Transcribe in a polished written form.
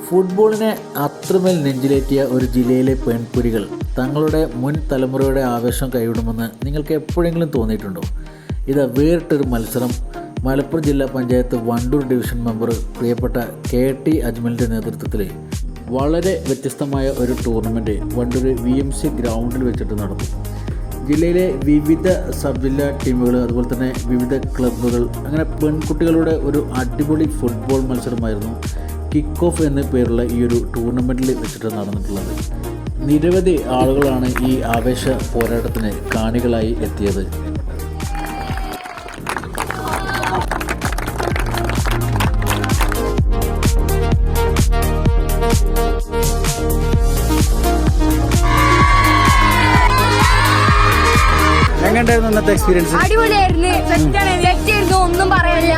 ഫുട്ബോളിനെ അത്രമേൽ നെഞ്ചിലേറ്റിയ ഒരു ജില്ലയിലെ പെൺപുരികൾ തങ്ങളുടെ മുൻ തലമുറയുടെ ആവേശം കൈവിടുമെന്ന് നിങ്ങൾക്ക് എപ്പോഴെങ്കിലും തോന്നിയിട്ടുണ്ടോ? ഇത് വേറിട്ടൊരു മത്സരം മലപ്പുറം ജില്ലാ പഞ്ചായത്ത് വണ്ടൂർ ഡിവിഷൻ മെമ്പർ പ്രിയപ്പെട്ട KT അജ്മലിൻ്റെ നേതൃത്വത്തിൽ വളരെ വ്യത്യസ്തമായ ഒരു ടൂർണമെൻറ്റ് വണ്ടൂർ VMC ഗ്രൗണ്ടിൽ വെച്ചിട്ട് നടന്നു. ജില്ലയിലെ വിവിധ സബ് ജില്ലാ ടീമുകൾ, അതുപോലെ തന്നെ വിവിധ ക്ലബ്ബുകൾ, അങ്ങനെ പെൺകുട്ടികളുടെ ഒരു അടിപൊളി ഫുട്ബോൾ മത്സരമായിരുന്നു കിക്ക് ഓഫ് എന്ന പേരുള്ള ഈ ഒരു ടൂർണമെൻറ്റിൽ വെച്ചിട്ട് നടന്നിട്ടുള്ളത്. നിരവധി ആളുകളാണ് ഈ ആവേശ പോരാട്ടത്തിന് കാണികളായി എത്തിയത്. എങ്ങനെയായിരുന്നു ഇന്നത്തെ എക്സ്പീരിയൻസ്? അടിപൊളിയായിരുന്നു, ഒന്നും പറയാനില്ല.